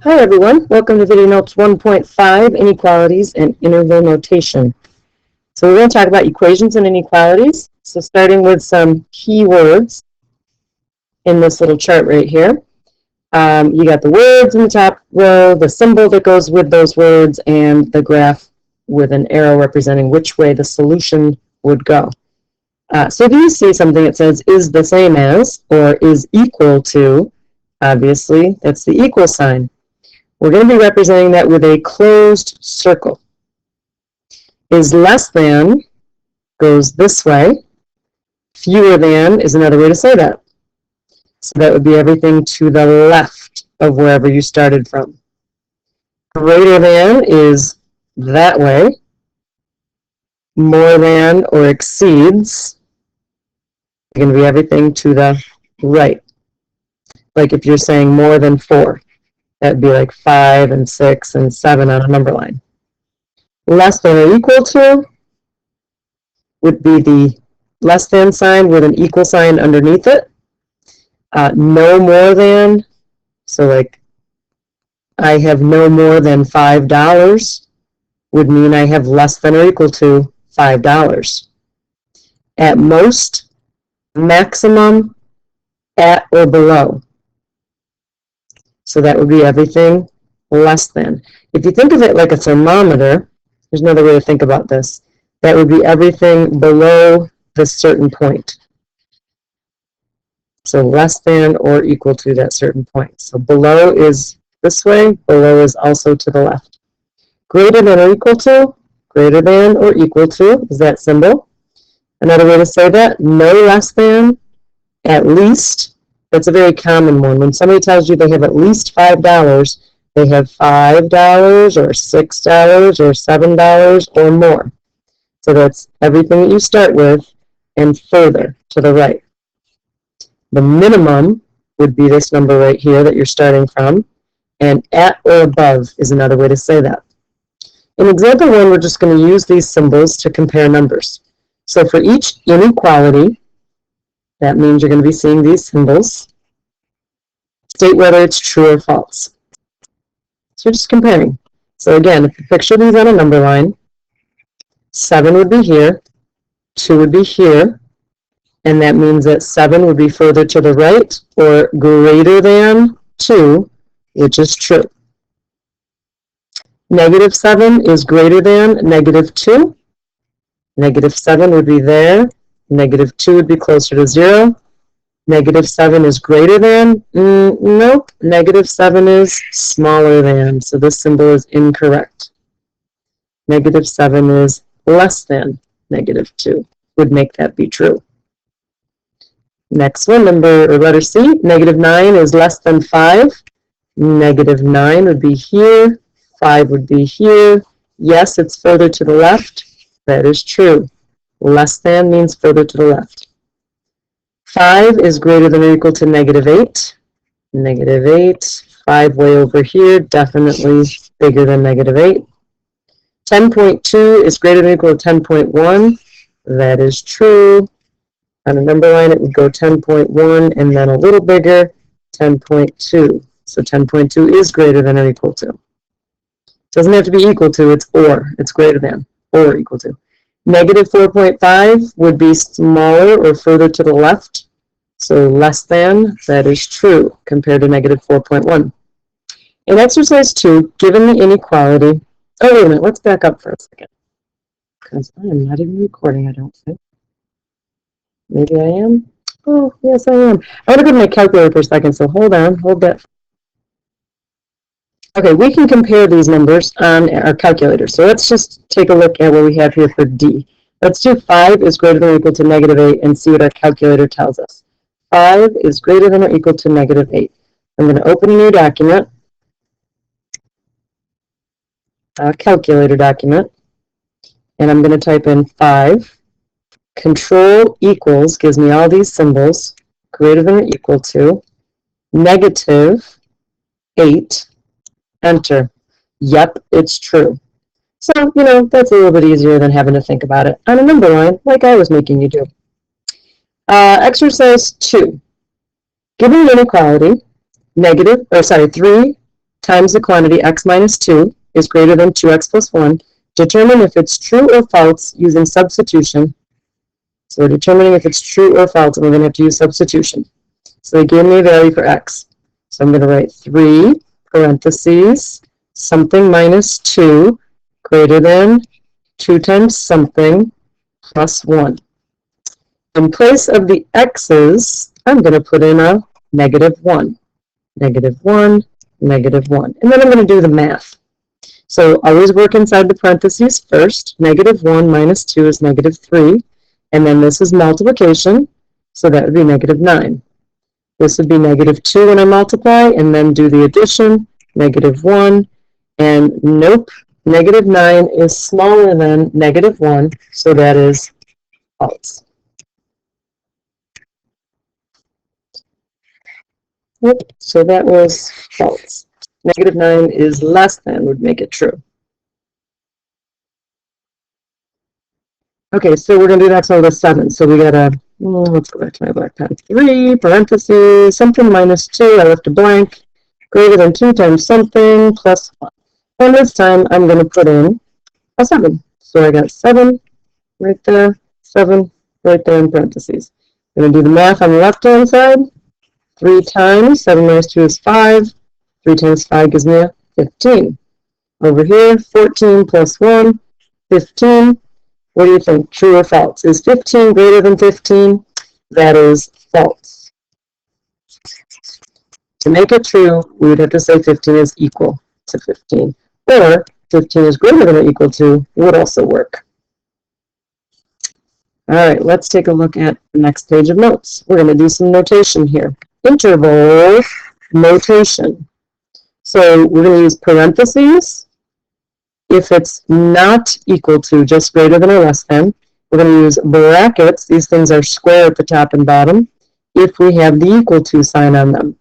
Hi everyone, welcome to video notes 1.5, inequalities and interval notation. So we're going to talk about equations and inequalities. So starting with some key words in this little chart right here. You got the words in the top row, the symbol that goes with those words, and the graph with an arrow representing which way the solution would go. So if you see something that says is the same as or is equal to, obviously that's the equal sign. We're going to be representing that with a closed circle. Is less than goes this way. Fewer than is another way to say that. So that would be everything to the left of wherever you started from. Greater than is that way. More than or exceeds is going to be everything to the right. Like if you're saying more than 4. That'd be like 5 and 6 and 7 on a number line. Less than or equal to would be the less than sign with an equal sign underneath it. No more than, so like I have no more than $5 would mean I have less than or equal to $5. At most, maximum, at or below. So that would be everything less than. If you think of it like a thermometer, there's another way to think about this. That would be everything below this certain point. So less than or equal to that certain point. So below is this way, below is also to the left. Greater than or equal to, greater than or equal to is that symbol. Another way to say that, no less than, at least. That's a very common one. When somebody tells you they have at least $5, they have $5 or $6 or $7 or more. So that's everything that you start with and further to the right. The minimum would be this number right here that you're starting from, and at or above is another way to say that. In example 1, we're just going to use these symbols to compare numbers. So for each inequality, that means you're going to be seeing these symbols. State whether it's true or false. So we're just comparing. So again, if you picture these on a number line, 7 would be here, 2 would be here, and that means that 7 would be further to the right or greater than 2, which is true. Negative 7 is greater than negative 2. Negative 7 would be there. Negative 2 would be closer to 0. Negative 7 is greater than? Nope. Negative 7 is smaller than. So this symbol is incorrect. Negative 7 is less than negative 2. Would make that be true. Next one, letter C. Negative 9 is less than 5. Negative 9 would be here. 5 would be here. Yes, it's further to the left. That is true. Less than means further to the left. 5 is greater than or equal to negative 8. Negative 8. 5 way over here, definitely bigger than negative 8. 10.2 is greater than or equal to 10.1. That is true. On a number line, it would go 10.1 and then a little bigger, 10.2. So 10.2 is greater than or equal to. Doesn't have to be equal to, it's or. It's greater than or equal to. Negative 4.5 would be smaller or further to the left. So less than, that is true compared to negative 4.1. In exercise 2, given the inequality, oh wait a minute, let's back up for a second. Because I am not even recording, I don't think. Maybe I am? Oh, yes I am. I want to go to my calculator for a second, so hold on, hold that. Okay, we can compare these numbers on our calculator. So let's just take a look at what we have here for D. Let's do 5 is greater than or equal to negative 8 and see what our calculator tells us. 5 is greater than or equal to negative 8. I'm going to open a new document, a calculator document, and I'm going to type in 5. Control equals gives me all these symbols, greater than or equal to, negative 8, enter. Yep, it's true. So, that's a little bit easier than having to think about it on a number line like I was making you do. Exercise 2. Given the inequality, 3 times the quantity x minus 2 is greater than 2x plus 1. Determine if it's true or false using substitution. So we're determining if it's true or false, and we're going to have to use substitution. So they gave me a value for x. So I'm going to write 3 parentheses something minus 2 greater than 2 times something plus 1. In place of the x's, I'm going to put in a negative 1. Negative 1, negative 1. And then I'm going to do the math. So always work inside the parentheses first. Negative 1 minus 2 is negative 3. And then this is multiplication, so that would be negative 9. This would be negative 2 when I multiply, and then do the addition, negative 1. And nope, negative 9 is smaller than negative 1, so that is false. Yep, so that was false. Negative 9 is less than would make it true. Okay, so we're going to do the next one with a 7. So we got a, let's go back to my black pen. 3 parentheses, something minus 2, I left a blank, greater than 2 times something plus 1. And this time I'm going to put in a 7. So I got 7 right there, 7 right there in parentheses. I'm going to do the math on the left-hand side. 3 times 7 minus 2 is 5. 3 times 5 gives me a 15. Over here, 14 plus 1, 15. What do you think, true or false? Is 15 greater than 15? That is false. To make it true, we would have to say 15 is equal to 15. Or 15 is greater than or equal to would also work. All right, let's take a look at the next page of notes. We're going to do some notation here. Interval notation. So we're going to use parentheses. If it's not equal to, just greater than or less than, we're going to use brackets. These things are square at the top and bottom if we have the equal to sign on them.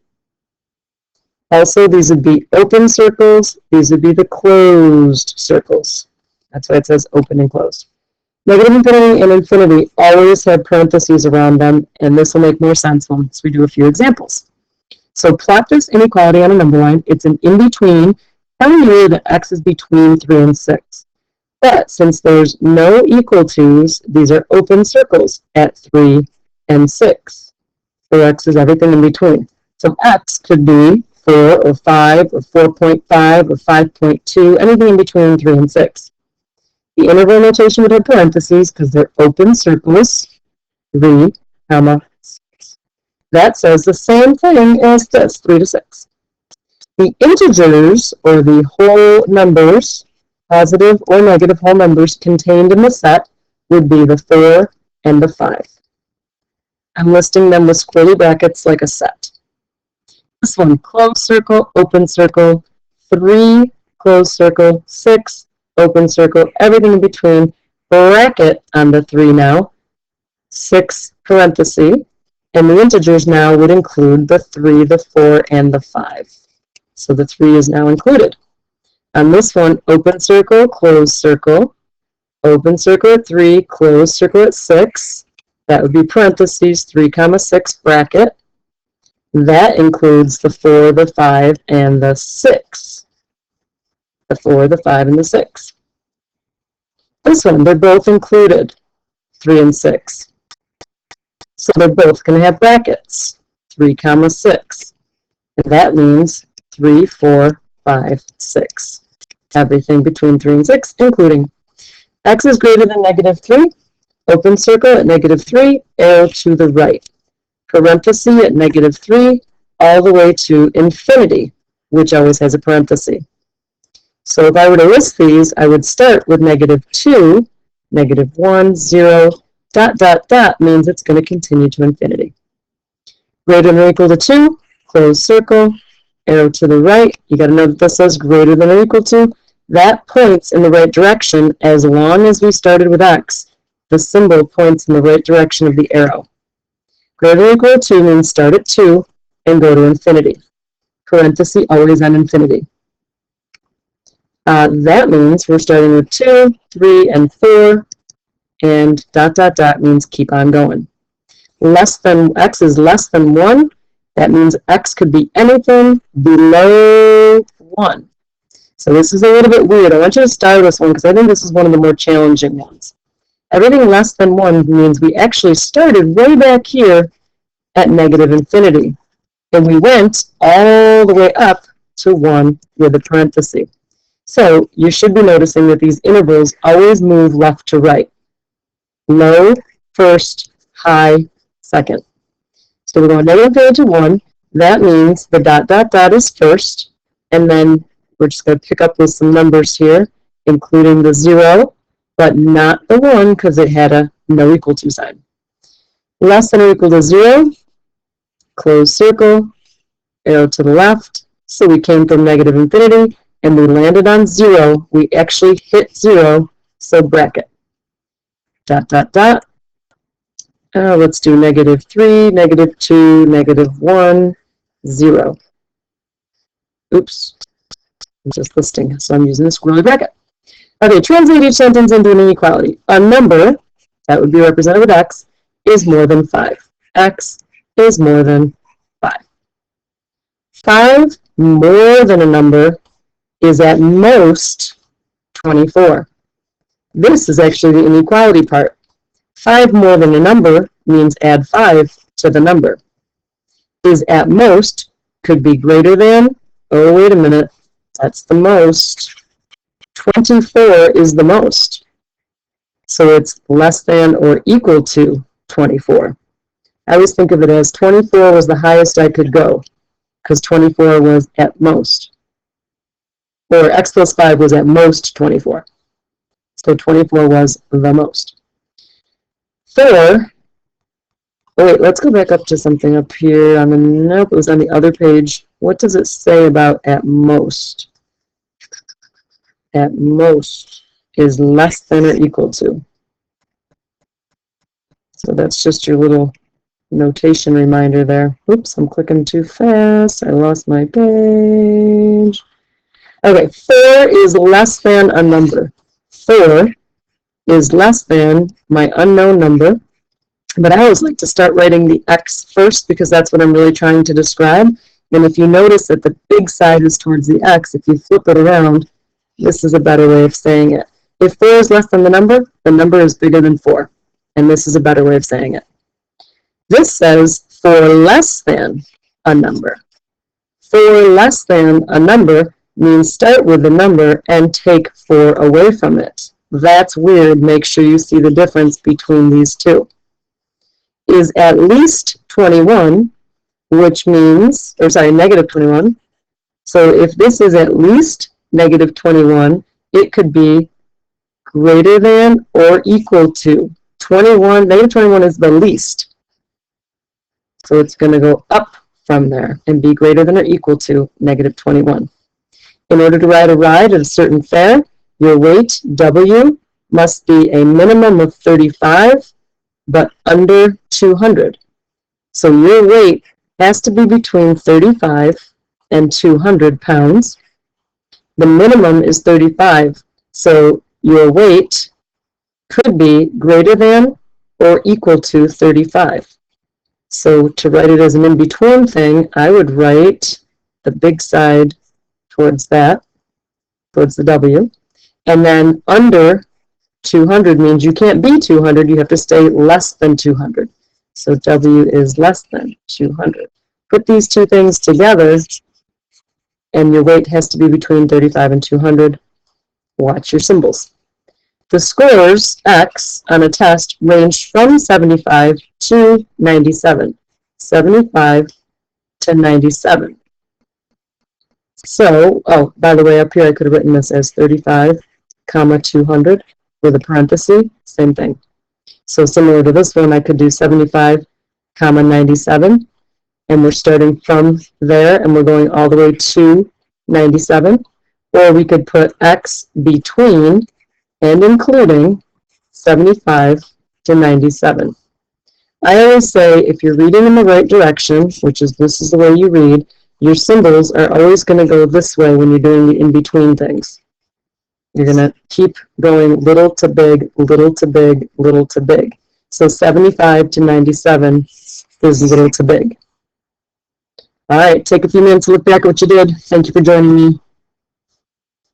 Also, these would be open circles. These would be the closed circles. That's why it says open and closed. Negative infinity and infinity always have parentheses around them, and this will make more sense once we do a few examples. So plot this inequality on a number line. It's an in-between, telling you that x is between 3 and 6. But since there's no equal to's, these are open circles at 3 and 6. So x is everything in between. So x could be 4 or 5 or 4.5 or 5.2, anything in between 3 and 6. The interval notation would have parentheses because they're open circles, 3, comma, 6. That says the same thing as this, 3 to 6. The integers, or the whole numbers, positive or negative whole numbers contained in the set, would be the 4 and the 5. I'm listing them with squirrely brackets like a set. This one, closed circle, open circle, 3, closed circle, 6, open circle, everything in between, bracket on the 3 now, 6 parenthesis, and the integers now would include the 3, the 4, and the 5. So the 3 is now included. On this one, open circle, open circle at 3, closed circle at 6. That would be parentheses, 3, comma 6, bracket. That includes the 4, the 5, and the 6. The 4, the 5, and the 6. This one, they're both included, 3 and 6. So they're both going to have brackets, 3, comma 6. And that means 3, 4, 5, 6. Everything between 3 and 6, including x is greater than negative 3, open circle at negative 3, arrow to the right. Parenthesis at negative 3, all the way to infinity, which always has a parenthesis. So if I were to list these, I would start with negative 2, negative 1, 0, dot, dot, dot means it's going to continue to infinity. Greater than or equal to 2, closed circle, arrow to the right. You got to know that this says greater than or equal to. That points in the right direction as long as we started with x. The symbol points in the right direction of the arrow. Greater than or equal to 2 means start at 2 and go to infinity. Parenthesis always on infinity. That means we're starting with 2, 3, and 4, and dot, dot, dot means keep on going. X is less than 1. That means x could be anything below 1. So this is a little bit weird. I want you to start this one because I think this is one of the more challenging ones. Everything less than 1 means we actually started way back here at negative infinity. And we went all the way up to 1 with a parenthesis. So you should be noticing that these intervals always move left to right. Low, first, high, second. So we're going negative infinity to 1. That means the dot, dot, dot is first. And then we're just going to pick up with some numbers here, including the 0, but not the 1 because it had a no equal to sign. Less than or equal to 0, closed circle, arrow to the left. So we came from negative infinity and we landed on 0. We actually hit 0, so bracket. Dot, dot, dot. Let's do negative 3, negative 2, negative 1, 0. Oops, I'm just listing, so I'm using the squiggly bracket. Okay, translate each sentence into an inequality. A number, that would be represented with x, is more than 5. X is more than 5. 5 more than a number is at most 24. This is actually the inequality part. 5 more than a number means add 5 to the number. Is at most could be greater than, oh wait a minute, that's the most. 24 is the most. So it's less than or equal to 24. I always think of it as 24 was the highest I could go, because 24 was at most. Or x plus 5 was at most 24. So 24 was the most. 4, oh wait, let's go back up to something up here. Nope, it was on the other page. What does it say about at most? At most is less than or equal to. So that's just your little notation reminder there. Oops, I'm clicking too fast. I lost my page. Okay, 4 is less than a number. 4 is less than my unknown number. But I always like to start writing the x first because that's what I'm really trying to describe. And if you notice that the big side is towards the x, if you flip it around, this is a better way of saying it. If 4 is less than the number is bigger than 4. And this is a better way of saying it. This says for less than a number. For less than a number means start with the number and take 4 away from it. That's weird. Make sure you see the difference between these two. Is at least 21, which means, or sorry, negative 21. So if this is at least negative 21, it could be greater than or equal to 21. Negative 21 is the least. So it's going to go up from there and be greater than or equal to negative 21. In order to ride a ride at a certain fare, your weight, W, must be a minimum of 35, but under 200. So your weight has to be between 35 and 200 pounds. The minimum is 35, so your weight could be greater than or equal to 35. So to write it as an in-between thing, I would write the big side towards that, towards the W, and then under 200 means you can't be 200, you have to stay less than 200. So W is less than 200. Put these two things together, and your weight has to be between 35 and 200. Watch your symbols. The scores, X, on a test ranged from 75 to 97. 75 to 97. So, oh, by the way, up here I could have written this as 35, comma 200 with a parenthesis, same thing. So similar to this one, I could do 75, comma 97, and we're starting from there and we're going all the way to 97. Or we could put X between and including 75 to 97. I always say if you're reading in the right direction, which is this is the way you read, your symbols are always going to go this way when you're doing the in-between things. You're going to keep going little to big, little to big, little to big. So 75 to 97 is little to big. All right, take a few minutes to look back at what you did. Thank you for joining me.